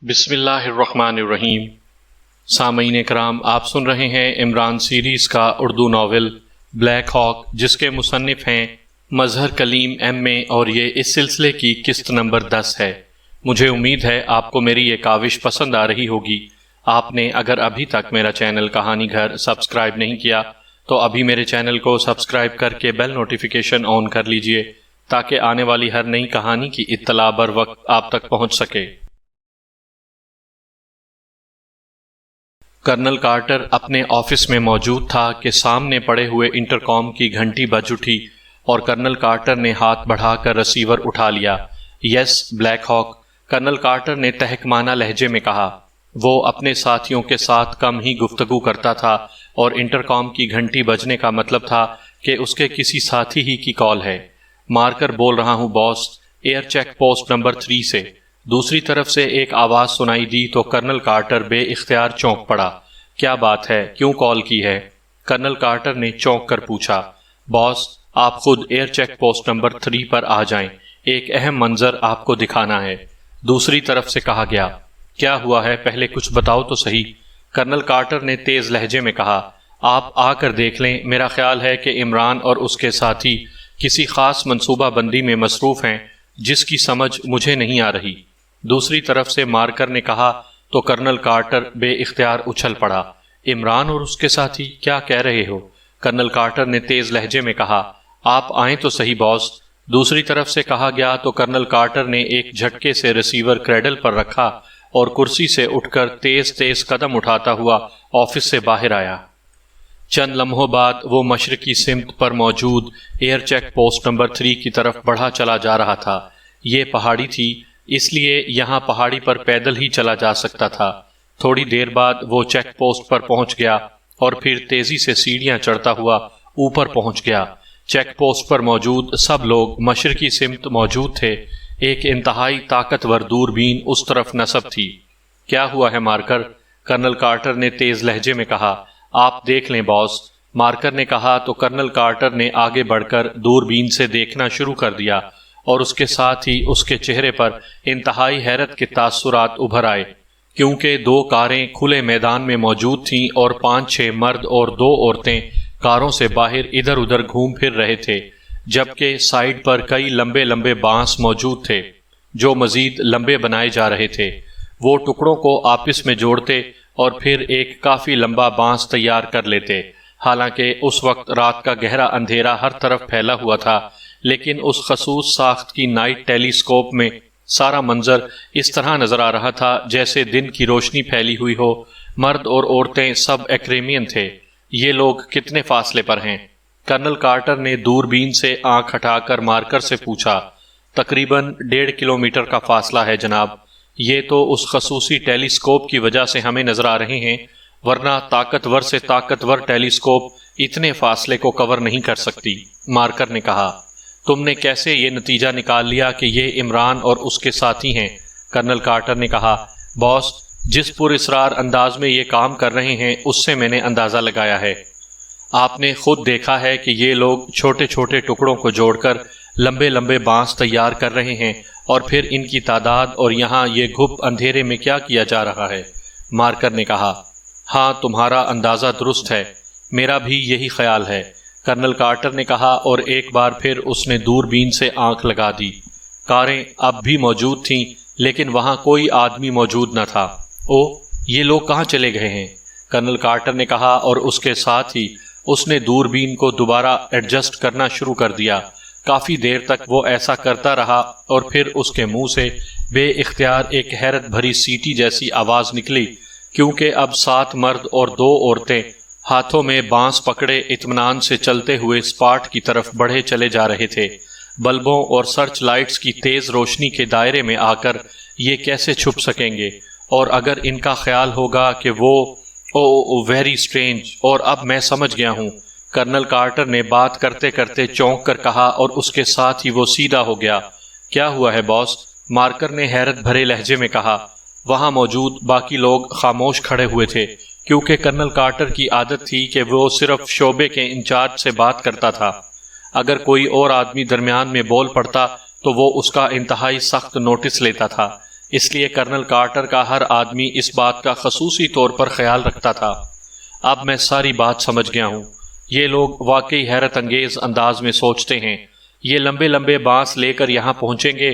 بسم اللہ الرحمن الرحیم۔ سامعین اکرام، آپ سن رہے ہیں عمران سیریز کا اردو ناول بلیک ہاک، جس کے مصنف ہیں مظہر کلیم ایم اے، اور یہ اس سلسلے کی قسط نمبر 10 ہے۔ مجھے امید ہے آپ کو میری یہ کاوش پسند آ رہی ہوگی۔ آپ نے اگر ابھی تک میرا چینل کہانی گھر سبسکرائب نہیں کیا تو ابھی میرے چینل کو سبسکرائب کر کے بیل نوٹیفیکیشن آن کر لیجئے تاکہ آنے والی ہر نئی کہانی کی اطلاع بر وقت آپ تک پہنچ سکے۔ کرنل کارٹر اپنے آفس میں موجود تھا کہ سامنے پڑے ہوئے انٹرکام کی گھنٹی بج اٹھی اور کرنل کارٹر نے ہاتھ بڑھا کر ریسیور اٹھا لیا۔ یس بلیک ہاک، کرنل کارٹر نے تہکمانہ لہجے میں کہا۔ وہ اپنے ساتھیوں کے ساتھ کم ہی گفتگو کرتا تھا اور انٹرکام کی گھنٹی بجنے کا مطلب تھا کہ اس کے کسی ساتھی ہی کی کال ہے۔ مارکر بول رہا ہوں باس، ایئر چیک پوسٹ نمبر 3 سے۔ دوسری طرف سے ایک آواز سنائی دی تو کرنل کارٹر بے اختیار چونک پڑا۔ کیا بات ہے؟ کیوں کال کی ہے؟ کرنل کارٹر نے چونک کر پوچھا۔ باس، آپ خود ایئر چیک پوسٹ نمبر 3 پر آ جائیں، ایک اہم منظر آپ کو دکھانا ہے، دوسری طرف سے کہا گیا۔ کیا ہوا ہے؟ پہلے کچھ بتاؤ تو صحیح، کرنل کارٹر نے تیز لہجے میں کہا۔ آپ آ کر دیکھ لیں، میرا خیال ہے کہ عمران اور اس کے ساتھی کسی خاص منصوبہ بندی میں مصروف ہیں جس کی سمجھ مجھے نہیں آ رہی، دوسری طرف سے مارکر نے کہا تو کرنل کارٹر بے اختیار اچھل پڑا۔ عمران اور اس کے ساتھی؟ کیا کہہ رہے ہو؟ کرنل کارٹر نے تیز لہجے میں کہا۔ آپ آئیں تو صحیح باس، دوسری طرف سے کہا گیا تو کرنل کارٹر نے ایک جھٹکے سے ریسیور کریڈل پر رکھا اور کرسی سے اٹھ کر تیز تیز قدم اٹھاتا ہوا آفس سے باہر آیا۔ چند لمحوں بعد وہ مشرقی سمت پر موجود ایئر چیک پوسٹ نمبر 3 کی طرف بڑھا چلا جا رہا تھا۔ یہ پہاڑی تھی، اس لیے یہاں پہاڑی پر پیدل ہی چلا جا سکتا تھا۔ تھوڑی دیر بعد وہ چیک پوسٹ پر پہنچ گیا اور پھر تیزی سے سیڑھیاں چڑھتا ہوا اوپر پہنچ گیا۔ چیک پوسٹ پر موجود سب لوگ مشرقی سمت موجود تھے۔ ایک انتہائی طاقتور دوربین اس طرف نصب تھی۔ کیا ہوا ہے مارکر؟ کرنل کارٹر نے تیز لہجے میں کہا۔ آپ دیکھ لیں باس، مارکر نے کہا تو کرنل کارٹر نے آگے بڑھ کر دوربین سے دیکھنا شروع کر دیا اور اس کے ساتھ ہی اس کے چہرے پر انتہائی حیرت کے تاثرات ابھر آئے، کیونکہ 2 کاریں کھلے میدان میں موجود تھیں اور 5-6 مرد اور 2 عورتیں کاروں سے باہر ادھر ادھر گھوم پھر رہے تھے، جبکہ سائیڈ پر کئی لمبے لمبے بانس موجود تھے جو مزید لمبے بنائے جا رہے تھے۔ وہ ٹکڑوں کو آپس میں جوڑتے اور پھر ایک کافی لمبا بانس تیار کر لیتے۔ حالانکہ اس وقت رات کا گہرا اندھیرا ہر طرف پھیلا ہوا تھا، لیکن اس خصوص ساخت کی نائٹ ٹیلی اسکوپ میں سارا منظر اس طرح نظر آ رہا تھا جیسے دن کی روشنی پھیلی ہوئی ہو۔ مرد اور عورتیں سب ایکریمین تھے۔ یہ لوگ کتنے فاصلے پر ہیں؟ کرنل کارٹر نے دوربین سے آنکھ ہٹا کر مارکر سے پوچھا۔ تقریباً 1.5 کلومیٹر کا فاصلہ ہے جناب۔ یہ تو اس خصوصی ٹیلی اسکوپ کی وجہ سے ہمیں نظر آ رہے ہیں، ورنہ طاقتور سے طاقتور ٹیلی اسکوپ اتنے فاصلے کو کور نہیں کر سکتی، مارکر نے کہا۔ تم نے کیسے یہ نتیجہ نکال لیا کہ یہ عمران اور اس کے ساتھی ہیں؟ کرنل کارٹر نے کہا۔ باس، جس پر اصرار انداز میں یہ کام کر رہے ہیں اس سے میں نے اندازہ لگایا ہے۔ آپ نے خود دیکھا ہے کہ یہ لوگ چھوٹے چھوٹے ٹکڑوں کو جوڑ کر لمبے لمبے بانس تیار کر رہے ہیں اور پھر ان کی تعداد اور یہاں یہ گھپ اندھیرے میں کیا کیا جا رہا ہے، مارکر نے کہا۔ ہاں، تمہارا اندازہ درست ہے، میرا بھی یہی خیال ہے، کرنل کارٹر نے کہا، اور ایک بار پھر اس نے دوربین سے آنکھ لگا دی۔ کاریں اب بھی موجود تھیں لیکن وہاں کوئی آدمی موجود نہ تھا۔ او، یہ لوگ کہاں چلے گئے ہیں؟ کرنل کارٹر نے کہا، اور اس کے ساتھ ہی اس نے دوربین کو دوبارہ ایڈجسٹ کرنا شروع کر دیا۔ کافی دیر تک وہ ایسا کرتا رہا اور پھر اس کے منہ سے بے اختیار ایک حیرت بھری سیٹی جیسی آواز نکلی، کیونکہ اب 7 مرد اور 2 عورتیں ہاتھوں میں بانس پکڑے اطمینان سے چلتے ہوئے اسپاٹ کی طرف بڑھے چلے جا رہے تھے۔ بلبوں اور سرچ لائٹس کی تیز روشنی کے دائرے میں آ کر یہ کیسے چھپ سکیں گے؟ اور اگر ان کا خیال ہوگا کہ وہ ویری اسٹرینج، اور اب میں سمجھ گیا ہوں، کرنل کارٹر نے بات کرتے کرتے چونک کر کہا، اور اس کے ساتھ ہی وہ سیدھا ہو گیا۔ کیا ہوا ہے باس؟ مارکر نے حیرت بھرے لہجے میں کہا۔ وہاں موجود باقی لوگ خاموش کھڑے ہوئے تھے، کیونکہ کرنل کارٹر کی عادت تھی کہ وہ صرف شعبے کے انچارج سے بات کرتا تھا۔ اگر کوئی اور آدمی درمیان میں بول پڑتا تو وہ اس کا انتہائی سخت نوٹس لیتا تھا، اس لیے کرنل کارٹر کا ہر آدمی اس بات کا خصوصی طور پر خیال رکھتا تھا۔ اب میں ساری بات سمجھ گیا ہوں۔ یہ لوگ واقعی حیرت انگیز انداز میں سوچتے ہیں۔ یہ لمبے لمبے بانس لے کر یہاں پہنچیں گے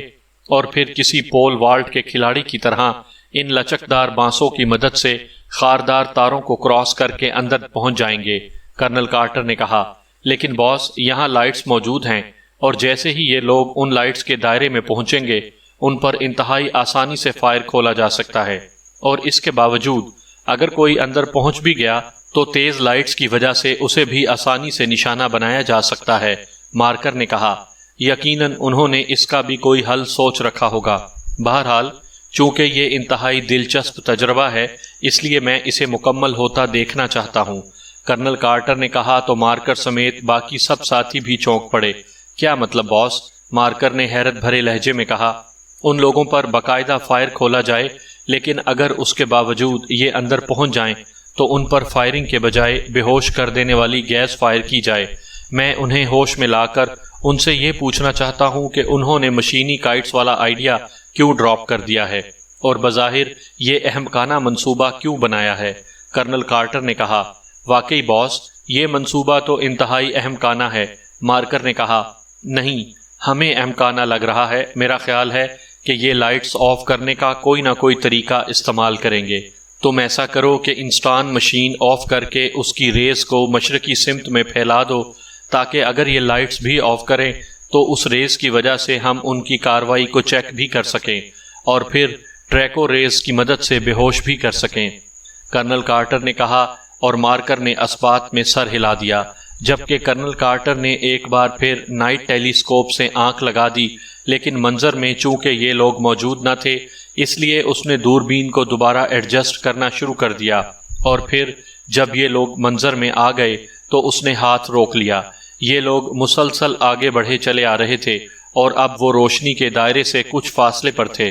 اور پھر کسی پول والٹ کے کھلاڑی کی طرح ان لچکدار بانسوں کی مدد سے خاردار تاروں کو کراس کر کے اندر پہنچ جائیں گے، کرنل کارٹر نے کہا۔ لیکن باس، یہاں لائٹس موجود ہیں اور جیسے ہی یہ لوگ ان لائٹس کے دائرے میں پہنچیں گے ان پر انتہائی آسانی سے فائر کھولا جا سکتا ہے، اور اس کے باوجود اگر کوئی اندر پہنچ بھی گیا تو تیز لائٹس کی وجہ سے اسے بھی آسانی سے نشانہ بنایا جا سکتا ہے، مارکر نے کہا۔ یقیناً انہوں نے اس کا بھی کوئی حل سوچ رکھا ہوگا۔ بہرحال چونکہ یہ انتہائی دلچسپ تجربہ ہے اس لیے میں اسے مکمل ہوتا دیکھنا چاہتا ہوں، کرنل کارٹر نے کہا تو مارکر سمیت باقی سب ساتھی بھی چونک پڑے۔ کیا مطلب باس؟ مارکر نے حیرت بھرے لہجے میں کہا۔ ان لوگوں پر باقاعدہ فائر کھولا جائے، لیکن اگر اس کے باوجود یہ اندر پہنچ جائیں تو ان پر فائرنگ کے بجائے بے ہوش کر دینے والی گیس فائر کی جائے۔ میں انہیں ہوش میں لا کر ان سے یہ پوچھنا چاہتا ہوں کہ انہوں نے مشینی کائٹس والا آئیڈیا کیوں ڈراپ کر دیا ہے اور بظاہر یہ احمقانہ منصوبہ کیوں بنایا ہے، کرنل کارٹر نے کہا۔ واقعی باس، یہ منصوبہ تو انتہائی احمقانہ ہے، مارکر نے کہا۔ نہیں، ہمیں احمقانہ لگ رہا ہے۔ میرا خیال ہے کہ یہ لائٹس آف کرنے کا کوئی نہ کوئی طریقہ استعمال کریں گے۔ تم ایسا کرو کہ انسٹان مشین آف کر کے اس کی ریز کو مشرقی سمت میں پھیلا دو تاکہ اگر یہ لائٹس بھی آف کریں تو اس ریز کی وجہ سے ہم ان کی کارروائی کو چیک بھی کر سکیں اور پھر ٹریکو ریز کی مدد سے بے ہوش بھی کر سکیں، کرنل کارٹر نے کہا، اور مارکر نے اس بات میں سر ہلا دیا، جبکہ کرنل کارٹر نے ایک بار پھر نائٹ ٹیلی اسکوپ سے آنکھ لگا دی، لیکن منظر میں چونکہ یہ لوگ موجود نہ تھے اس لیے اس نے دوربین کو دوبارہ ایڈجسٹ کرنا شروع کر دیا، اور پھر جب یہ لوگ منظر میں آ گئے تو اس نے ہاتھ روک لیا۔ یہ لوگ مسلسل آگے بڑھے چلے آ رہے تھے اور اب وہ روشنی کے دائرے سے کچھ فاصلے پر تھے۔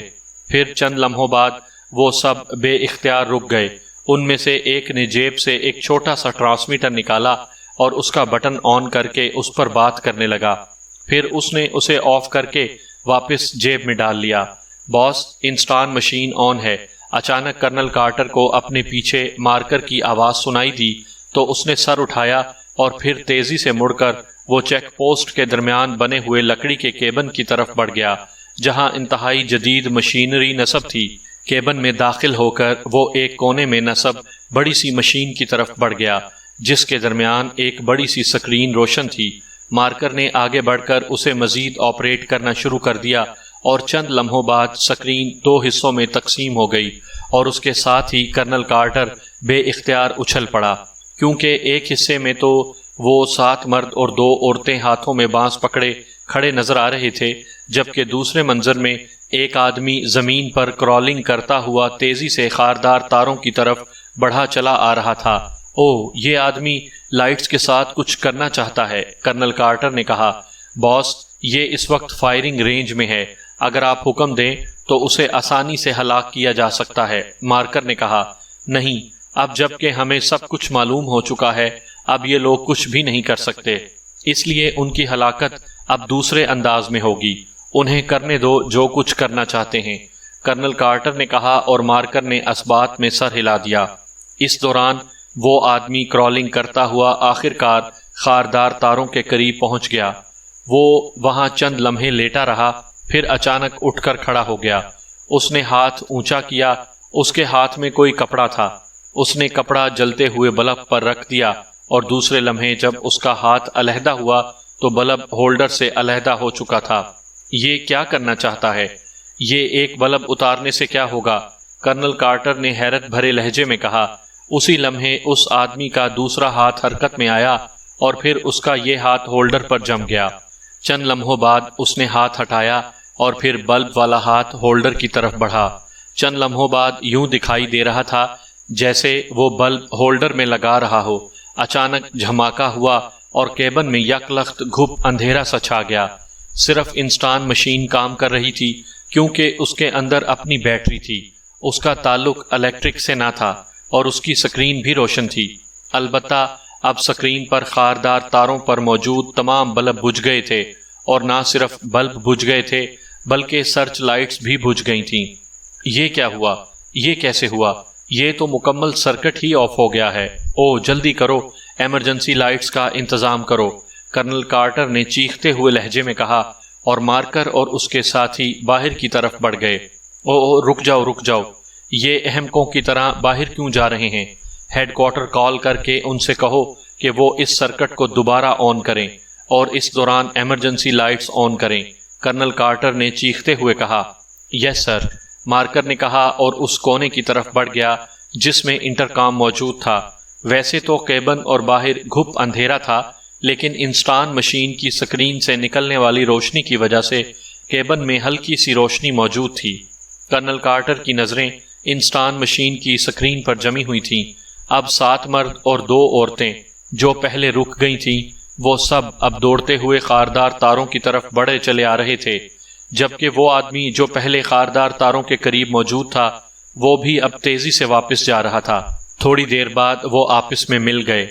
پھر چند لمحوں بعد وہ سب بے اختیار رک گئے۔ ان میں سے ایک نے جیب سے ایک چھوٹا سا ٹرانسمیٹر نکالا اور اس کا بٹن آن کر کے اس پر بات کرنے لگا، پھر اس نے اسے آف کر کے واپس جیب میں ڈال لیا۔ باس، انسٹان مشین آن ہے۔ اچانک کرنل کارٹر کو اپنے پیچھے مارکر کی آواز سنائی دی تو اس نے سر اٹھایا اور پھر تیزی سے مڑ کر وہ چیک پوسٹ کے درمیان بنے ہوئے لکڑی کے کیبن کی طرف بڑھ گیا جہاں انتہائی جدید مشینری نصب تھی۔ کیبن میں داخل ہو کر وہ ایک کونے میں نصب بڑی سی مشین کی طرف بڑھ گیا جس کے درمیان ایک بڑی سی سکرین روشن تھی۔ مارکر نے آگے بڑھ کر اسے مزید آپریٹ کرنا شروع کر دیا اور چند لمحوں بعد سکرین 2 حصوں میں تقسیم ہو گئی اور اس کے ساتھ ہی کرنل کارٹر بے اختیار اچھل پڑا، کیونکہ ایک حصے میں تو وہ 7 مرد اور 2 عورتیں ہاتھوں میں بانس پکڑے کھڑے نظر آ رہے تھے، جبکہ دوسرے منظر میں ایک آدمی زمین پر کرالنگ کرتا ہوا تیزی سے خاردار تاروں کی طرف بڑھا چلا آ رہا تھا۔ اوہ، یہ آدمی لائٹس کے ساتھ کچھ کرنا چاہتا ہے، کرنل کارٹر نے کہا۔ باس، یہ اس وقت فائرنگ رینج میں ہے، اگر آپ حکم دیں تو اسے آسانی سے ہلاک کیا جا سکتا ہے، مارکر نے کہا۔ نہیں، اب جب کہ ہمیں سب کچھ معلوم ہو چکا ہے اب یہ لوگ کچھ بھی نہیں کر سکتے، اس لیے ان کی ہلاکت اب دوسرے انداز میں ہوگی۔ انہیں کرنے دو جو کچھ کرنا چاہتے ہیں، کرنل کارٹر نے کہا، اور مارکر نے اس بات میں سر ہلا دیا۔ اس دوران وہ آدمی کرالنگ کرتا ہوا آخرکار خاردار تاروں کے قریب پہنچ گیا۔ وہ وہاں چند لمحے لیٹا رہا، پھر اچانک اٹھ کر کھڑا ہو گیا۔ اس نے ہاتھ اونچا کیا، اس کے ہاتھ میں کوئی کپڑا تھا۔ اس نے کپڑا جلتے ہوئے بلب پر رکھ دیا اور دوسرے لمحے جب اس کا ہاتھ علیحدہ ہوا تو بلب ہولڈر سے علیحدہ ہو چکا تھا۔ یہ کیا کرنا چاہتا ہے؟ یہ ایک بلب اتارنے سے کیا ہوگا؟ کرنل کارٹر نے حیرت بھرے لہجے میں کہا۔ اسی لمحے اس آدمی کا دوسرا ہاتھ حرکت میں آیا اور پھر اس کا یہ ہاتھ ہولڈر پر جم گیا۔ چند لمحوں بعد اس نے ہاتھ ہٹایا اور پھر بلب والا ہاتھ ہولڈر کی طرف بڑھا۔ چند لمحوں بعد یوں دکھائی دے رہا تھا جیسے وہ بلب ہولڈر میں لگا رہا ہو۔ اچانک جھماکا ہوا اور کیبن میں یک لخت گھپ اندھیرا سا چھا گیا۔ صرف انسٹان مشین کام کر رہی تھی کیونکہ اس کے اندر اپنی بیٹری تھی۔ اس کا تعلق الیکٹرک سے نہ تھا اور اس کی سکرین بھی روشن تھی۔ البتہ اب سکرین پر خاردار تاروں پر موجود تمام بلب بجھ گئے تھے، اور نہ صرف بلب بجھ گئے تھے بلکہ سرچ لائٹس بھی بجھ گئی تھیں۔ یہ کیا ہوا؟ یہ کیسے ہوا؟ یہ تو مکمل سرکٹ ہی آف ہو گیا ہے۔ او جلدی کرو، ایمرجنسی لائٹس کا انتظام کرو، کرنل کارٹر نے چیختے ہوئے لہجے میں کہا، اور مارکر اور اس کے ساتھی باہر کی طرف بڑھ گئے۔ او رک جاؤ رک جاؤ، یہ احمقوں کی طرح باہر کیوں جا رہے ہیں؟ ہیڈ کوارٹر کال کر کے ان سے کہو کہ وہ اس سرکٹ کو دوبارہ آن کریں اور اس دوران ایمرجنسی لائٹس آن کریں، کرنل کارٹر نے چیختے ہوئے کہا۔ یس سر، مارکر نے کہا اور اس کونے کی طرف بڑھ گیا جس میں انٹرکام موجود تھا۔ ویسے تو کیبن اور باہر گھپ اندھیرا تھا، لیکن انسٹان مشین کی سکرین سے نکلنے والی روشنی کی وجہ سے کیبن میں ہلکی سی روشنی موجود تھی۔ کرنل کارٹر کی نظریں انسٹان مشین کی سکرین پر جمی ہوئی تھیں۔ اب 7 مرد اور 2 عورتیں جو پہلے رک گئی تھیں، وہ سب اب دوڑتے ہوئے خاردار تاروں کی طرف بڑھے چلے آ رہے تھے، جبکہ وہ آدمی جو پہلے خاردار تاروں کے قریب موجود تھا وہ بھی اب تیزی سے واپس جا رہا تھا۔ تھوڑی دیر بعد وہ آپس میں مل گئے۔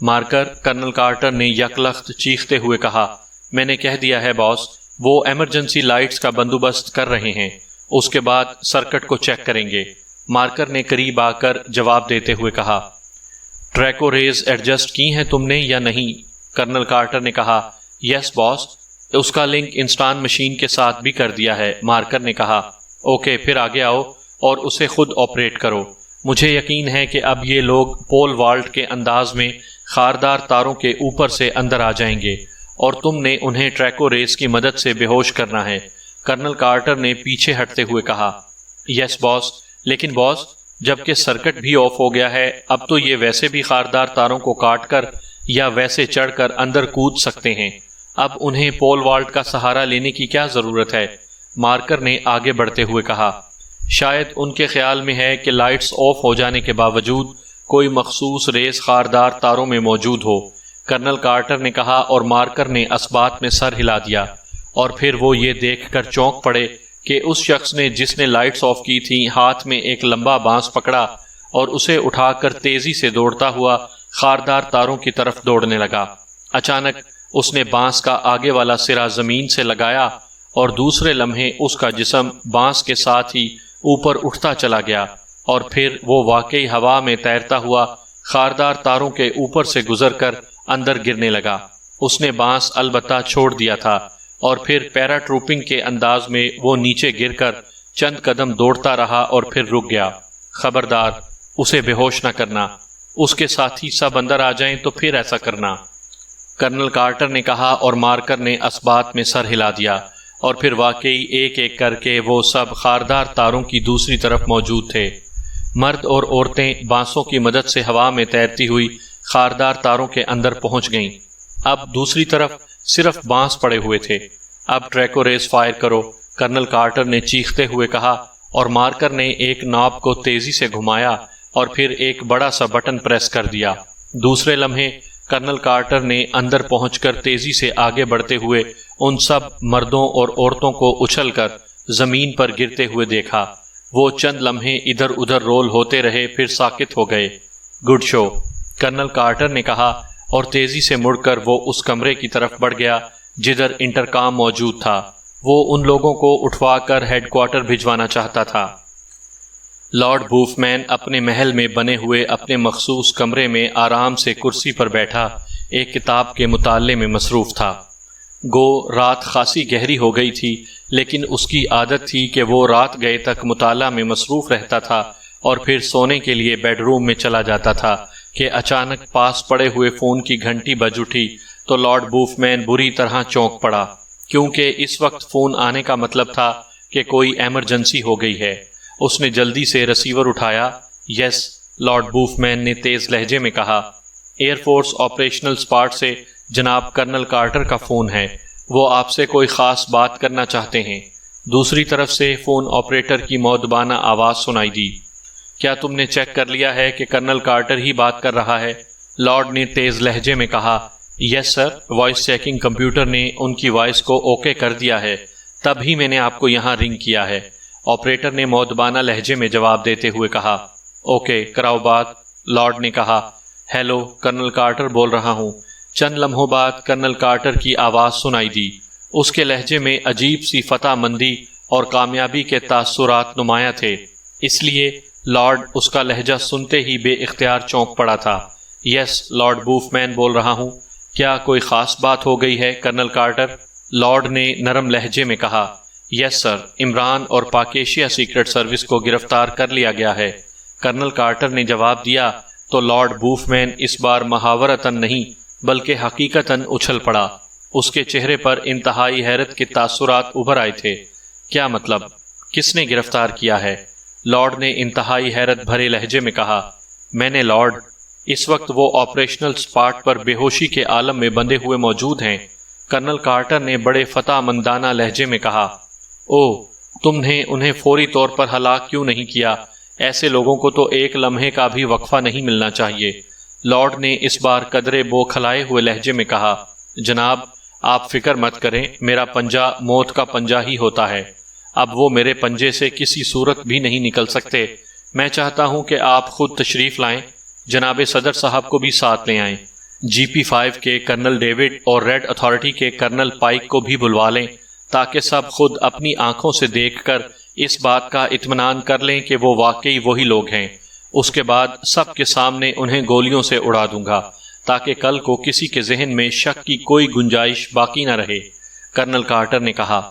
مارکر، کرنل کارٹر نے یکلخت چیختے ہوئے کہا، میں نے کہہ دیا ہے باس، وہ ایمرجنسی لائٹس کا بندوبست کر رہے ہیں، اس کے بعد سرکٹ کو چیک کریں گے۔ مارکر نے قریب آ کر جواب دیتے ہوئے کہا، ٹریکو ریز ایڈجسٹ کی ہیں تم نے یا نہیں؟ کرنل کارٹر نے کہا، یس باس، اس کا لنک انسٹان مشین کے ساتھ بھی کر دیا ہے۔ مارکر نے کہا، اوکے پھر آگے آؤ اور اسے خود آپریٹ کرو۔ مجھے یقین ہے کہ اب یہ لوگ پول والٹ کے انداز میں خاردار تاروں کے اوپر سے اندر آ جائیں گے اور تم نے انہیں ٹریکو ریز کی مدد سے بے ہوش کرنا ہے۔ کرنل کارٹر نے پیچھے ہٹتے ہوئے کہا، یس باس، لیکن باس، جبکہ سرکٹ بھی آف ہو گیا ہے، اب تو یہ ویسے بھی خاردار تاروں کو کاٹ کر یا ویسے چڑھ کر اندر کود سکتے ہیں، اب انہیں پول والٹ کا سہارا لینے کی کیا ضرورت ہے؟ مارکر نے آگے بڑھتے ہوئے کہا، شاید ان کے خیال میں ہے کہ لائٹس آف ہو جانے کے باوجود کوئی مخصوص ریس خاردار تاروں میں موجود ہو۔ کرنل کارٹر نے کہا اور مارکر نے اسبات میں سر ہلا دیا، اور پھر وہ یہ دیکھ کر چونک پڑے کہ اس شخص نے جس نے لائٹس آف کی تھیں ہاتھ میں ایک لمبا بانس پکڑا اور اسے اٹھا کر تیزی سے دوڑتا ہوا خاردار تاروں کی طرف دوڑنے لگا۔ اچانک اس نے بانس کا آگے والا سرا زمین سے لگایا اور دوسرے لمحے اس کا جسم بانس کے ساتھ ہی اوپر اٹھتا چلا گیا، اور پھر وہ واقعی ہوا میں تیرتا ہوا خاردار تاروں کے اوپر سے گزر کر اندر گرنے لگا۔ اس نے بانس البتہ چھوڑ دیا تھا، اور پھر پیرا ٹروپنگ کے انداز میں وہ نیچے گر کر چند قدم دوڑتا رہا اور پھر رک گیا۔ خبردار، اسے بے ہوش نہ کرنا، اس کے ساتھی سب اندر آ جائیں تو پھر ایسا کرنا، کرنل کارٹر نے کہا، اور مارکر نے اسبات میں سر ہلا دیا، اور پھر واقعی ایک ایک کر کے وہ سب خاردار تاروں کی دوسری طرف موجود تھے۔ مرد اور عورتیں بانسوں کی مدد سے ہوا میں تیرتی ہوئی خاردار تاروں کے اندر پہنچ گئیں۔ اب دوسری طرف صرف بانس پڑے ہوئے تھے۔ اب ٹریکو ریز فائر کرو، کرنل کارٹر نے چیختے ہوئے کہا، اور مارکر نے ایک ناب کو تیزی سے گھمایا اور پھر ایک بڑا سا بٹن پریس کر دیا۔ دوسرے لمحے کرنل کارٹر نے اندر پہنچ کر تیزی سے آگے بڑھتے ہوئے ان سب مردوں اور عورتوں کو اچھل کر زمین پر گرتے ہوئے دیکھا۔ وہ چند لمحے ادھر ادھر رول ہوتے رہے، پھر ساکت ہو گئے۔ گڈ شو، کرنل کارٹر نے کہا، اور تیزی سے مڑ کر وہ اس کمرے کی طرف بڑھ گیا جدھر انٹرکام موجود تھا۔ وہ ان لوگوں کو اٹھوا کر ہیڈ کوارٹر بھجوانا چاہتا تھا۔ لارڈ بوف مین اپنے محل میں بنے ہوئے اپنے مخصوص کمرے میں آرام سے کرسی پر بیٹھا ایک کتاب کے مطالعے میں مصروف تھا۔ گو رات خاصی گہری ہو گئی تھی، لیکن اس کی عادت تھی کہ وہ رات گئے تک مطالعہ میں مصروف رہتا تھا اور پھر سونے کے لیے بیڈ روم میں چلا جاتا تھا کہ اچانک پاس پڑے ہوئے فون کی گھنٹی بج اٹھی تو لارڈ بوف مین بری طرح چونک پڑا، کیونکہ اس وقت فون آنے کا مطلب تھا کہ کوئی ایمرجنسی ہو گئی ہے۔ اس نے جلدی سے ریسیور اٹھایا۔ یس، لارڈ بوف مین نے تیز لہجے میں کہا، ایئر فورس آپریشنل اسپاٹ سے جناب کرنل کارٹر کا فون ہے، وہ آپ سے کوئی خاص بات کرنا چاہتے ہیں۔ دوسری طرف سے فون آپریٹر کی مؤدبانہ آواز سنائی دی۔ کیا تم نے چیک کر لیا ہے کہ کرنل کارٹر ہی بات کر رہا ہے؟ لارڈ نے تیز لہجے میں کہا۔ یس سر، وائس چیکنگ کمپیوٹر نے ان کی وائس کو اوکے کر دیا ہے، تب ہی میں نے آپ کو یہاں رنگ کیا ہے، آپریٹر نے مؤدبانہ لہجے میں جواب دیتے ہوئے کہا۔ اوکے کراؤ بات، لارڈ نے کہا۔ ہیلو، کرنل کارٹر بول رہا ہوں۔ چند لمحوں بعد کرنل کارٹر کی آواز سنائی دی۔ اس کے لہجے میں عجیب سی فتح مندی اور کامیابی کے تاثرات نمایاں تھے، اس لیے لارڈ اس کا لہجہ سنتے ہی بے اختیار چونک پڑا تھا۔ یس، لارڈ بوف مین بول رہا ہوں، کیا کوئی خاص بات ہو گئی ہے کرنل کارٹر؟ لارڈ نے نرم لہجے میں کہا۔ یس سر، عمران اور پاکیشیا سیکرٹ سروس کو گرفتار کر لیا گیا ہے، کرنل کارٹر نے جواب دیا تو لارڈ بوف مین اس بار محاورتاً نہیں بلکہ حقیقتاً اچھل پڑا۔ اس کے چہرے پر انتہائی حیرت کے تاثرات ابھر آئے تھے۔ کیا مطلب؟ کس نے گرفتار کیا ہے؟ لارڈ نے انتہائی حیرت بھرے لہجے میں کہا۔ میں نے لارڈ، اس وقت وہ آپریشنل سپاٹ پر بے ہوشی کے عالم میں بندھے ہوئے موجود ہیں، کرنل کارٹر نے بڑے فتح مندانہ لہجے میں کہا۔ اوہ، تم نے انہیں فوری طور پر ہلاک کیوں نہیں کیا؟ ایسے لوگوں کو تو ایک لمحے کا بھی وقفہ نہیں ملنا چاہیے۔ لارڈ نے اس بار قدرے بوکھلائے ہوئے لہجے میں کہا۔ جناب، آپ فکر مت کریں، میرا پنجہ موت کا پنجہ ہی ہوتا ہے، اب وہ میرے پنجے سے کسی صورت بھی نہیں نکل سکتے۔ میں چاہتا ہوں کہ آپ خود تشریف لائیں، جناب صدر صاحب کو بھی ساتھ لے آئیں، جی پی 5 کے کرنل ڈیوڈ اور ریڈ اتھارٹی کے کرنل پائک کو بھی بلوا لیں، تاکہ سب خود اپنی آنکھوں سے دیکھ کر اس بات کا اطمینان کر لیں کہ وہ واقعی وہی لوگ ہیں۔ اس کے بعد سب کے سامنے انہیں گولیوں سے اڑا دوں گا، تاکہ کل کو کسی کے ذہن میں شک کی کوئی گنجائش باقی نہ رہے۔ کرنل کارٹر نے کہا۔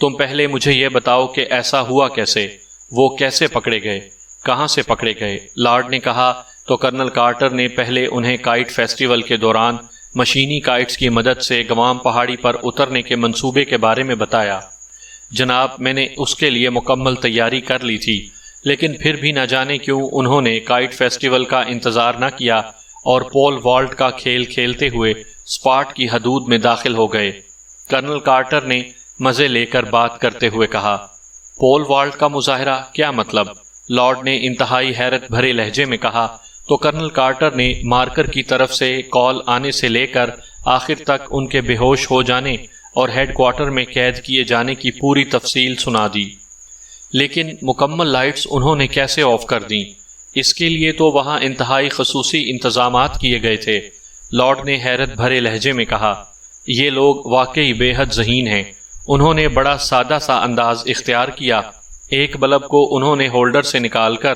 تم پہلے مجھے یہ بتاؤ کہ ایسا ہوا کیسے؟ وہ کیسے پکڑے گئے؟ کہاں سے پکڑے گئے؟ لارڈ نے کہا تو کرنل کارٹر نے پہلے انہیں کائٹ فیسٹیول کے دوران مشینی کائٹس کی مدد سے گوام پہاڑی پر اترنے کے منصوبے کے بارے میں بتایا۔ جناب، میں نے اس کے لیے مکمل تیاری کر لی تھی، لیکن پھر بھی نہ جانے کیوں انہوں نے کائٹ فیسٹیول کا انتظار نہ کیا اور پول والٹ کا کھیل کھیلتے ہوئے سپاٹ کی حدود میں داخل ہو گئے۔ کرنل کارٹر نے مزے لے کر بات کرتے ہوئے کہا۔ پول والٹ کا مظاہرہ؟ کیا مطلب؟ لارڈ نے انتہائی حیرت بھرے لہجے میں کہا تو کرنل کارٹر نے مارکر کی طرف سے کال آنے سے لے کر آخر تک ان کے بے ہوش ہو جانے اور ہیڈ کوارٹر میں قید کیے جانے کی پوری تفصیل سنا دی۔ لیکن مکمل لائٹس انہوں نے کیسے آف کر دیں؟ اس کے لیے تو وہاں انتہائی خصوصی انتظامات کیے گئے تھے، لارڈ نے حیرت بھرے لہجے میں کہا۔ یہ لوگ واقعی بے حد ذہین ہیں۔ انہوں نے بڑا سادہ سا انداز اختیار کیا۔ ایک بلب کو انہوں نے ہولڈر سے نکال کر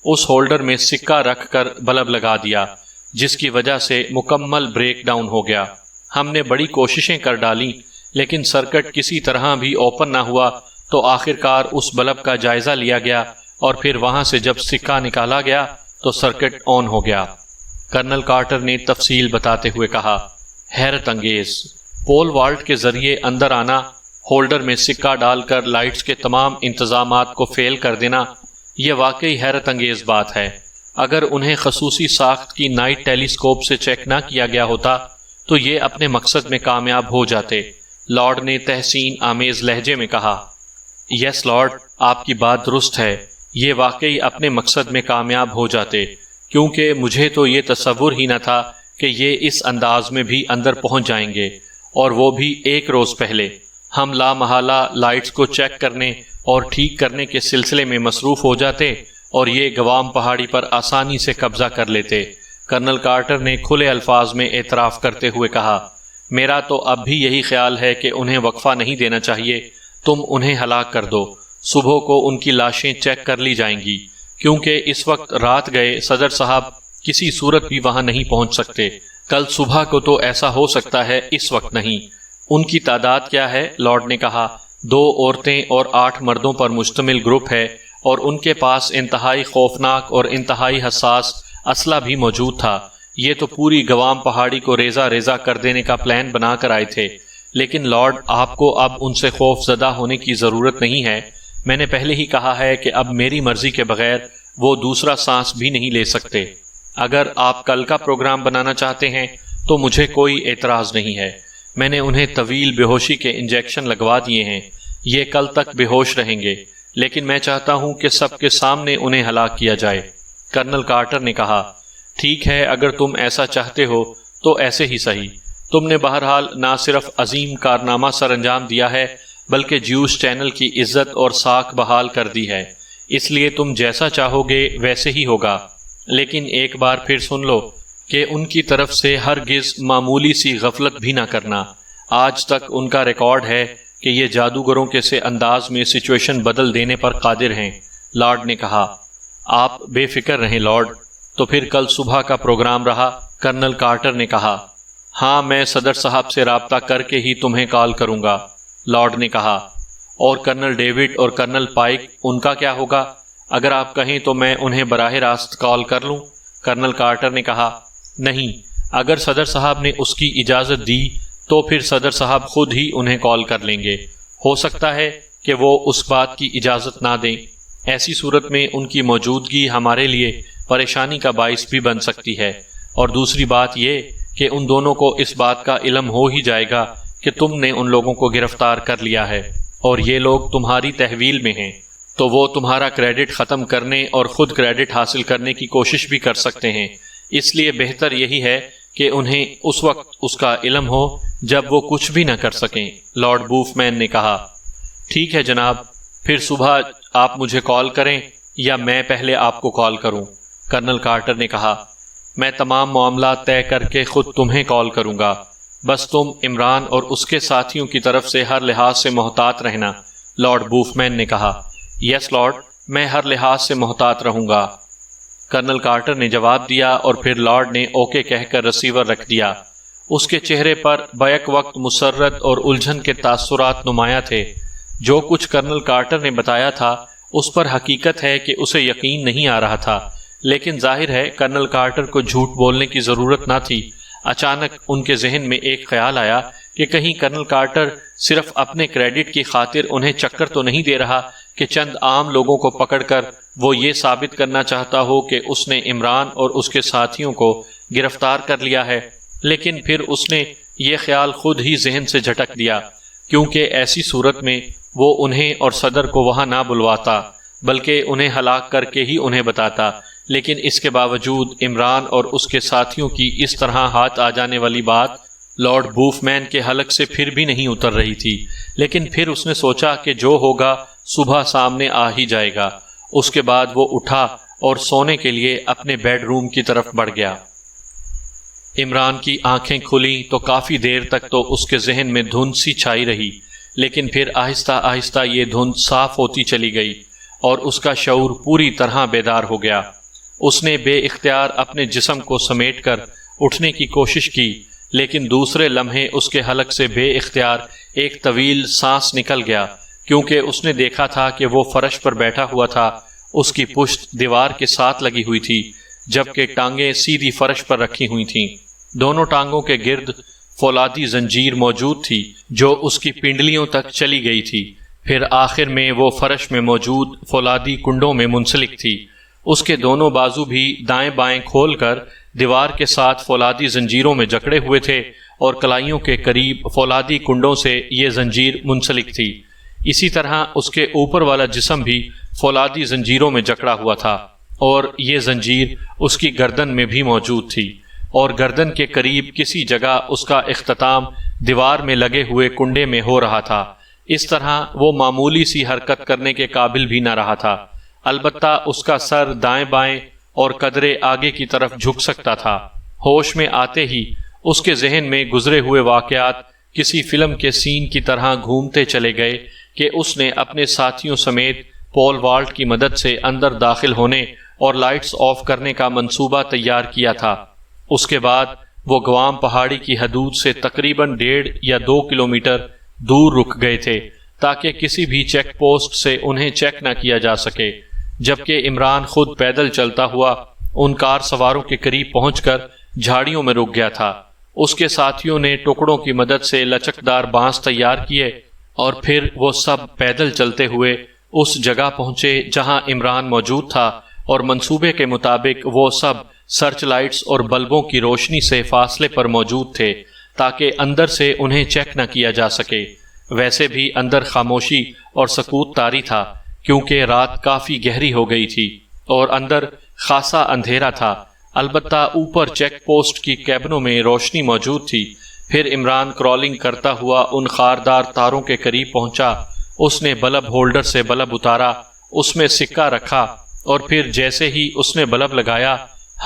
اس ہولڈر میں سکہ رکھ کر بلب لگا دیا، جس کی وجہ سے مکمل بریک ڈاؤن ہو گیا۔ ہم نے بڑی کوششیں کر ڈالیں، لیکن سرکٹ کسی طرح بھی اوپن نہ ہوا، تو آخر کار اس بلب کا جائزہ لیا گیا اور پھر وہاں سے جب سکہ نکالا گیا تو سرکٹ آن ہو گیا، کرنل کارٹر نے تفصیل بتاتے ہوئے کہا۔ حیرت انگیز! پول والٹ کے ذریعے اندر آنا، ہولڈر میں سکہ ڈال کر لائٹس کے تمام انتظامات کو فیل کر دینا، یہ واقعی حیرت انگیز بات ہے۔ اگر انہیں خصوصی ساخت کی نائٹ ٹیلیسکوپ سے چیک نہ کیا گیا ہوتا تو یہ اپنے مقصد میں کامیاب ہو جاتے، لارڈ نے تحسین آمیز لہجے میں کہا۔ یس لارڈ، آپ کی بات درست ہے، یہ واقعی اپنے مقصد میں کامیاب ہو جاتے، کیونکہ مجھے تو یہ تصور ہی نہ تھا کہ یہ اس انداز میں بھی اندر پہنچ جائیں گے، اور وہ بھی ایک روز پہلے۔ ہم لا محالہ لائٹس کو چیک کرنے اور ٹھیک کرنے کے سلسلے میں مصروف ہو جاتے اور یہ گوام پہاڑی پر آسانی سے قبضہ کر لیتے، کرنل کارٹر نے کھلے الفاظ میں اعتراف کرتے ہوئے کہا۔ میرا تو اب بھی یہی خیال ہے کہ انہیں وقفہ نہیں دینا چاہیے، تم انہیں ہلاک کر دو، صبح کو ان کی لاشیں چیک کر لی جائیں گی، کیونکہ اس وقت رات گئے صدر صاحب کسی صورت بھی وہاں نہیں پہنچ سکتے، کل صبح کو تو ایسا ہو سکتا ہے، اس وقت نہیں۔ ان کی تعداد کیا ہے؟ لارڈ نے کہا۔ 2 عورتیں اور 8 مردوں پر مشتمل گروپ ہے، اور ان کے پاس انتہائی خوفناک اور انتہائی حساس اسلحہ بھی موجود تھا۔ یہ تو پوری گوام پہاڑی کو ریزہ ریزہ کر دینے کا پلان بنا کر آئے تھے، لیکن لارڈ، آپ کو اب ان سے خوف زدہ ہونے کی ضرورت نہیں ہے۔ میں نے پہلے ہی کہا ہے کہ اب میری مرضی کے بغیر وہ دوسرا سانس بھی نہیں لے سکتے۔ اگر آپ کل کا پروگرام بنانا چاہتے ہیں تو مجھے کوئی اعتراض نہیں ہے۔ میں نے انہیں طویل بے ہوشی کے انجیکشن لگوا دیے ہیں، یہ کل تک بے ہوش رہیں گے، لیکن میں چاہتا ہوں کہ سب کے سامنے انہیں ہلاک کیا جائے، کرنل کارٹر نے کہا۔ ٹھیک ہے، اگر تم ایسا چاہتے ہو تو ایسے ہی صحیح۔ تم نے بہرحال نہ صرف عظیم کارنامہ سر انجام دیا ہے، بلکہ جیوس چینل کی عزت اور ساکھ بحال کر دی ہے، اس لیے تم جیسا چاہو گے ویسے ہی ہوگا۔ لیکن ایک بار پھر سن لو کہ ان کی طرف سے ہرگز معمولی سی غفلت بھی نہ کرنا۔ آج تک ان کا ریکارڈ ہے کہ یہ جادوگروں کے سے انداز میں سچویشن بدل دینے پر قادر ہیں۔ لارڈ نے کہا، آپ بے فکر رہیں لارڈ۔ تو پھر کل صبح کا پروگرام رہا؟ کرنل کارٹر نے کہا۔ ہاں، میں صدر صاحب سے رابطہ کر کے ہی تمہیں کال کروں گا، لارڈ نے کہا۔ اور کرنل ڈیوڈ اور کرنل پائک، ان کا کیا ہوگا؟ اگر آپ کہیں تو میں انہیں براہ راست کال کر لوں، کرنل کارٹر نے کہا۔ نہیں، اگر صدر صاحب نے اس کی اجازت دی تو پھر صدر صاحب خود ہی انہیں کال کر لیں گے۔ ہو سکتا ہے کہ وہ اس بات کی اجازت نہ دیں۔ ایسی صورت میں ان کی موجودگی ہمارے لیے پریشانی کا باعث بھی بن سکتی ہے، اور دوسری بات یہ کہ ان دونوں کو اس بات کا علم ہو ہی جائے گا کہ تم نے ان لوگوں کو گرفتار کر لیا ہے اور یہ لوگ تمہاری تحویل میں ہیں، تو وہ تمہارا کریڈٹ ختم کرنے اور خود کریڈٹ حاصل کرنے کی کوشش بھی کر سکتے ہیں۔ اس لیے بہتر یہی ہے کہ انہیں اس وقت اس کا علم ہو جب وہ کچھ بھی نہ کر سکیں، لارڈ بوف مین نے کہا۔ ٹھیک ہے جناب، پھر صبح آپ مجھے کال کریں یا میں پہلے آپ کو کال کروں، کرنل کارٹر نے کہا۔ میں تمام معاملات طے کر کے خود تمہیں کال کروں گا، بس تم عمران اور اس کے ساتھیوں کی طرف سے ہر لحاظ سے محتاط رہنا، لارڈ بوف مین نے کہا۔ یس لارڈ، میں ہر لحاظ سے محتاط رہوں گا، کرنل کارٹر نے جواب دیا، اور پھر لارڈ نے اوکے کہہ کر ریسیور رکھ دیا۔ اس کے چہرے پر بیک وقت مسرت اور الجھن کے تاثرات نمایاں تھے۔ جو کچھ کرنل کارٹر نے بتایا تھا اس پر حقیقت ہے کہ اسے یقین نہیں آ رہا تھا، لیکن ظاہر ہے کرنل کارٹر کو جھوٹ بولنے کی ضرورت نہ تھی۔ اچانک ان کے ذہن میں ایک خیال آیا کہ کہیں کرنل کارٹر صرف اپنے کریڈٹ کی خاطر انہیں چکر تو نہیں دے رہا کہ چند عام لوگوں کو پکڑ کر وہ یہ ثابت کرنا چاہتا ہو کہ اس نے عمران اور اس کے ساتھیوں کو گرفتار کر لیا ہے۔ لیکن پھر اس نے یہ خیال خود ہی ذہن سے جھٹک دیا، کیونکہ ایسی صورت میں وہ انہیں اور صدر کو وہاں نہ بلواتا بلکہ انہیں ہلاک کر کے ہی انہیں بتاتا۔ لیکن اس کے باوجود عمران اور اس کے ساتھیوں کی اس طرح ہاتھ آ جانے والی بات لارڈ بوف مین کے حلق سے پھر بھی نہیں اتر رہی تھی۔ لیکن پھر اس نے سوچا کہ جو ہوگا صبح سامنے آ ہی جائے گا۔ اس کے بعد وہ اٹھا اور سونے کے لیے اپنے بیڈ روم کی طرف بڑھ گیا۔ عمران کی آنکھیں کھلیں تو کافی دیر تک تو اس کے ذہن میں دھند سی چھائی رہی، لیکن پھر آہستہ آہستہ یہ دھند صاف ہوتی چلی گئی اور اس کا شعور پوری طرح بیدار ہو گیا۔ اس نے بے اختیار اپنے جسم کو سمیٹ کر اٹھنے کی کوشش کی، لیکن دوسرے لمحے اس کے حلق سے بے اختیار ایک طویل سانس نکل گیا، کیونکہ اس نے دیکھا تھا کہ وہ فرش پر بیٹھا ہوا تھا۔ اس کی پشت دیوار کے ساتھ لگی ہوئی تھی، جبکہ ٹانگیں سیدھی فرش پر رکھی ہوئی تھیں۔ دونوں ٹانگوں کے گرد فولادی زنجیر موجود تھی جو اس کی پنڈلیوں تک چلی گئی تھی، پھر آخر میں وہ فرش میں موجود فولادی کنڈوں میں منسلک تھی۔ اس کے دونوں بازو بھی دائیں بائیں کھول کر دیوار کے ساتھ فولادی زنجیروں میں جکڑے ہوئے تھے، اور کلائیوں کے قریب فولادی کنڈوں سے یہ زنجیر منسلک تھی۔ اسی طرح اس کے اوپر والا جسم بھی فولادی زنجیروں میں جکڑا ہوا تھا، اور یہ زنجیر اس کی گردن میں بھی موجود تھی، اور گردن کے قریب کسی جگہ اس کا اختتام دیوار میں لگے ہوئے کنڈے میں ہو رہا تھا۔ اس طرح وہ معمولی سی حرکت کرنے کے قابل بھی نہ رہا تھا، البتہ اس کا سر دائیں بائیں اور قدرے آگے کی طرف جھک سکتا تھا۔ ہوش میں آتے ہی اس کے ذہن میں گزرے ہوئے واقعات کسی فلم کے سین کی طرح گھومتے چلے گئے کہ اس نے اپنے ساتھیوں سمیت پول والٹ کی مدد سے اندر داخل ہونے اور لائٹس آف کرنے کا منصوبہ تیار کیا تھا۔ اس کے بعد وہ گوام پہاڑی کی حدود سے تقریباً 1.5 یا 2 کلومیٹر دور رک گئے تھے تاکہ کسی بھی چیک پوسٹ سے انہیں چیک نہ کیا جا سکے، جبکہ عمران خود پیدل چلتا ہوا ان کار سواروں کے قریب پہنچ کر جھاڑیوں میں رک گیا تھا۔ اس کے ساتھیوں نے ٹکڑوں کی مدد سے لچکدار بانس تیار کیے، اور پھر وہ سب پیدل چلتے ہوئے اس جگہ پہنچے جہاں عمران موجود تھا، اور منصوبے کے مطابق وہ سب سرچ لائٹس اور بلبوں کی روشنی سے فاصلے پر موجود تھے تاکہ اندر سے انہیں چیک نہ کیا جا سکے۔ ویسے بھی اندر خاموشی اور سکوت طاری تھا، کیونکہ رات کافی گہری ہو گئی تھی اور اندر خاصا اندھیرا تھا، البتہ اوپر چیک پوسٹ کی کیبنوں میں روشنی موجود تھی۔ پھر عمران کرالنگ کرتا ہوا ان خاردار تاروں کے قریب پہنچا۔ اس نے بلب ہولڈر سے بلب اتارا، اس میں سکہ رکھا، اور پھر جیسے ہی اس نے بلب لگایا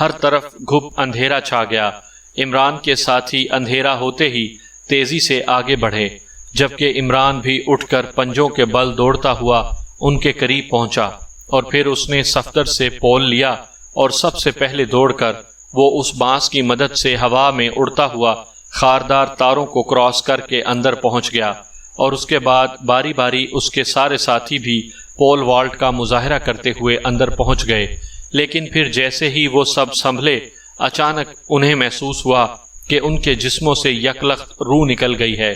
ہر طرف گھپ اندھیرا چھا گیا۔ عمران کے ساتھی اندھیرا ہوتے ہی تیزی سے آگے بڑھے۔ جبکہ عمران بھی اٹھ کر پنجوں کے بل دوڑتا ہوا ان کے قریب پہنچا، اور پھر اس نے صفدر سے پول لیا اور سب سے پہلے دوڑ کر وہ اس بانس کی مدد سے ہوا میں اڑتا ہوا خاردار تاروں کو کراس کر کے اندر پہنچ گیا، اور اس کے بعد باری باری اس کے سارے ساتھی بھی پول والٹ کا مظاہرہ کرتے ہوئے اندر پہنچ گئے۔ لیکن پھر جیسے ہی وہ سب سنبھلے، اچانک انہیں محسوس ہوا کہ ان کے جسموں سے یکلخت روح نکل گئی ہے،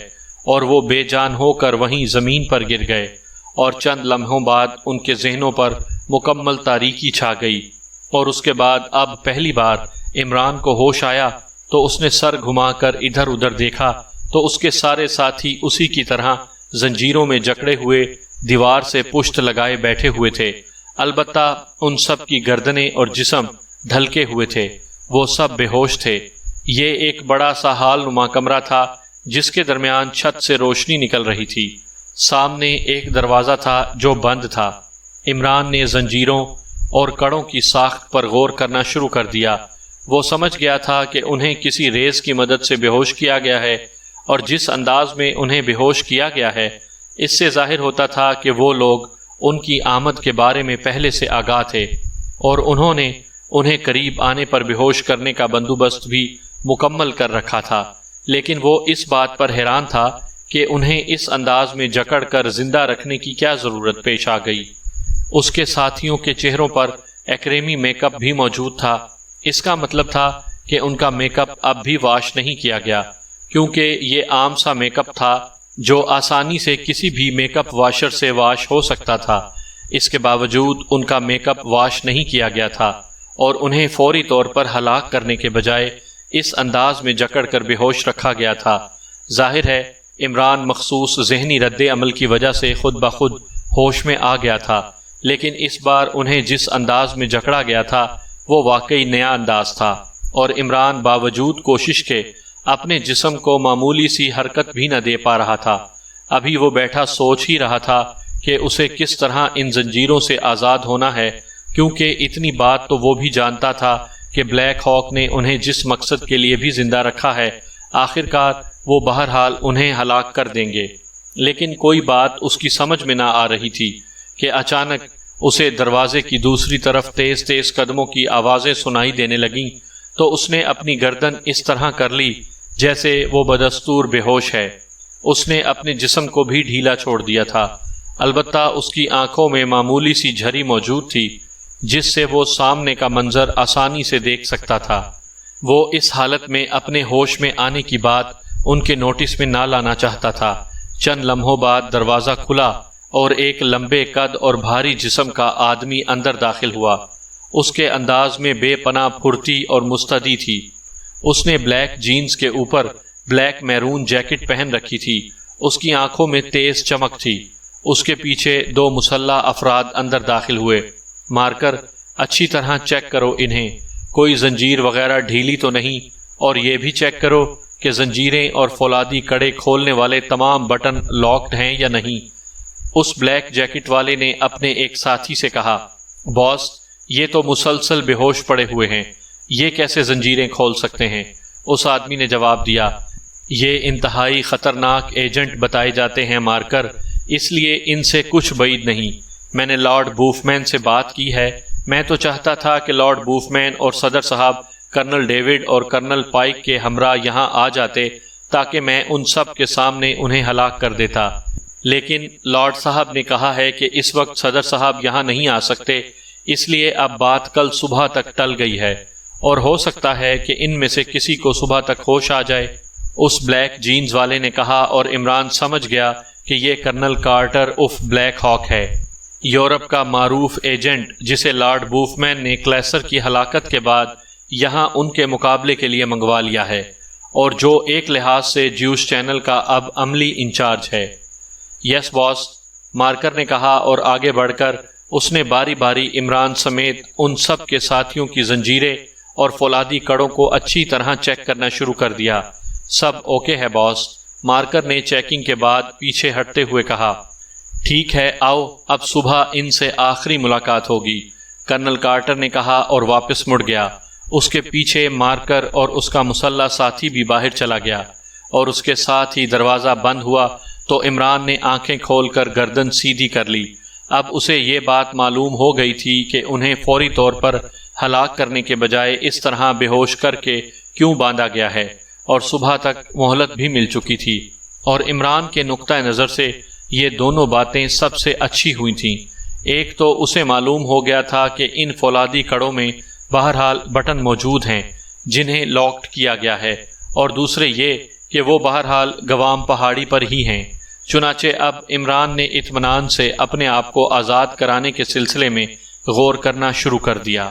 اور وہ بے جان ہو کر وہیں زمین پر گر گئے، اور چند لمحوں بعد ان کے ذہنوں پر مکمل تاریکی چھا گئی، اور اس کے بعد اب پہلی بار عمران کو ہوش آیا تو اس نے سر گھما کر ادھر ادھر دیکھا تو اس کے سارے ساتھی اسی کی طرح زنجیروں میں جکڑے ہوئے دیوار سے پشت لگائے بیٹھے ہوئے تھے، البتہ ان سب کی گردنیں اور جسم ڈھلکے ہوئے تھے، وہ سب بے ہوش تھے۔ یہ ایک بڑا سا ہال نما کمرہ تھا جس کے درمیان چھت سے روشنی نکل رہی تھی، سامنے ایک دروازہ تھا جو بند تھا۔ عمران نے زنجیروں اور کڑوں کی ساخت پر غور کرنا شروع کر دیا۔ وہ سمجھ گیا تھا کہ انہیں کسی ریز کی مدد سے بے ہوش کیا گیا ہے، اور جس انداز میں انہیں بے ہوش کیا گیا ہے اس سے ظاہر ہوتا تھا کہ وہ لوگ ان کی آمد کے بارے میں پہلے سے آگاہ تھے، اور انہوں نے انہیں قریب آنے پر بے ہوش کرنے کا بندوبست بھی مکمل کر رکھا تھا۔ لیکن وہ اس بات پر حیران تھا کہ انہیں اس انداز میں جکڑ کر زندہ رکھنے کی کیا ضرورت پیش آ گئی۔ اس کے ساتھیوں کے چہروں پر ایکریمی میک اپ بھی موجود تھا، اس کا مطلب تھا کہ ان کا میک اپ اب بھی واش نہیں کیا گیا، کیونکہ یہ عام سا میک اپ تھا جو آسانی سے کسی بھی میک اپ واشر سے واش ہو سکتا تھا۔ اس کے باوجود ان کا میک اپ واش نہیں کیا گیا تھا، اور انہیں فوری طور پر ہلاک کرنے کے بجائے اس انداز میں جکڑ کر بے ہوش رکھا گیا تھا۔ ظاہر ہے عمران مخصوص ذہنی رد عمل کی وجہ سے خود بخود ہوش میں آ گیا تھا، لیکن اس بار انہیں جس انداز میں جکڑا گیا تھا وہ واقعی نیا انداز تھا، اور عمران باوجود کوشش کے اپنے جسم کو معمولی سی حرکت بھی نہ دے پا رہا تھا۔ ابھی وہ بیٹھا سوچ ہی رہا تھا کہ اسے کس طرح ان زنجیروں سے آزاد ہونا ہے، کیونکہ اتنی بات تو وہ بھی جانتا تھا کہ بلیک ہاک نے انہیں جس مقصد کے لیے بھی زندہ رکھا ہے آخرکار وہ بہرحال انہیں ہلاک کر دیں گے۔ لیکن کوئی بات اس کی سمجھ میں نہ آ رہی تھی کہ اچانک اسے دروازے کی دوسری طرف تیز تیز قدموں کی آوازیں سنائی دینے لگیں، تو اس نے اپنی گردن اس طرح کر لی جیسے وہ بدستور بے ہوش ہے۔ اس نے اپنے جسم کو بھی ڈھیلا چھوڑ دیا تھا، البتہ اس کی آنکھوں میں معمولی سی جھری موجود تھی جس سے وہ سامنے کا منظر آسانی سے دیکھ سکتا تھا۔ وہ اس حالت میں اپنے ہوش میں آنے کی بات ان کے نوٹس میں نہ لانا چاہتا تھا۔ چند لمحوں بعد دروازہ کھلا اور ایک لمبے قد اور بھاری جسم کا آدمی اندر داخل ہوا۔ اس کے انداز میں بے پناہ پھرتی اور مستعدی تھی۔ اس نے بلیک جینز کے اوپر بلیک میرون جیکٹ پہن رکھی تھی، اس کی آنکھوں میں تیز چمک تھی۔ اس کے پیچھے دو مسلح افراد اندر داخل ہوئے۔ مارکر، اچھی طرح چیک کرو انہیں، کوئی زنجیر وغیرہ ڈھیلی تو نہیں، اور یہ بھی چیک کرو کہ زنجیریں اور فولادی کڑے کھولنے والے تمام بٹن لاکڈ ہیں یا نہیں۔ اس بلیک جیکٹ والے نے اپنے ایک ساتھی سے کہا، باس، یہ تو مسلسل بے ہوش پڑے ہوئے ہیں، یہ کیسے زنجیریں کھول سکتے ہیں؟ اس آدمی نے جواب دیا، یہ انتہائی خطرناک ایجنٹ بتائے جاتے ہیں مارکر، اس لیے ان سے کچھ بعید نہیں۔ میں نے لارڈ بوفمین سے بات کی ہے، میں تو چاہتا تھا کہ لارڈ بوفمین اور صدر صاحب کرنل ڈیوڈ اور کرنل پائک کے ہمراہ یہاں آ جاتے تاکہ میں ان سب کے سامنے انہیں ہلاک کر دیتا، لیکن لارڈ صاحب نے کہا ہے کہ اس وقت صدر صاحب یہاں نہیں آ سکتے، اس لیے اب بات کل صبح تک ٹل گئی ہے، اور ہو سکتا ہے کہ ان میں سے کسی کو صبح تک ہوش آ جائے۔ اس بلیک جینز والے نے کہا، اور عمران سمجھ گیا کہ یہ کرنل کارٹر اف بلیک ہاک ہے، یورپ کا معروف ایجنٹ جسے لارڈ بوفمین نے کلیسر کی ہلاکت کے بعد یہاں ان کے مقابلے کے لیے منگوا لیا ہے، اور جو ایک لحاظ سے جیوش چینل کا اب عملی انچارج ہے۔ یس باس، مارکر نے کہا، اور آگے بڑھ کر اس نے باری باری عمران سمیت ان سب کے ساتھیوں کی زنجیریں اور فولادی کڑوں کو اچھی طرح چیک کرنا شروع کر دیا۔ سب اوکے ہے باس، مارکر نے چیکنگ کے بعد پیچھے ہٹتے ہوئے کہا۔ ٹھیک ہے، آؤ اب صبح ان سے آخری ملاقات ہوگی، کرنل کارٹر نے کہا اور واپس مڑ گیا۔ اس کے پیچھے مارکر اور اس کا مسلح ساتھی بھی باہر چلا گیا، اور اس کے ساتھ ہی دروازہ بند ہوا تو عمران نے آنکھیں کھول کر گردن سیدھی کر لی۔ اب اسے یہ بات معلوم ہو گئی تھی کہ انہیں فوری طور پر ہلاک کرنے کے بجائے اس طرح بے ہوش کر کے کیوں باندھا گیا ہے، اور صبح تک مہلت بھی مل چکی تھی، اور عمران کے نقطہ نظر سے یہ دونوں باتیں سب سے اچھی ہوئی تھیں۔ ایک تو اسے معلوم ہو گیا تھا کہ ان فولادی کڑوں میں بہرحال بٹن موجود ہیں جنہیں لاکڈ کیا گیا ہے، اور دوسرے یہ کہ وہ بہرحال گوام پہاڑی پر ہی ہیں۔ چنانچہ اب عمران نے اطمینان سے اپنے آپ کو آزاد کرانے کے سلسلے میں غور کرنا شروع کر دیا۔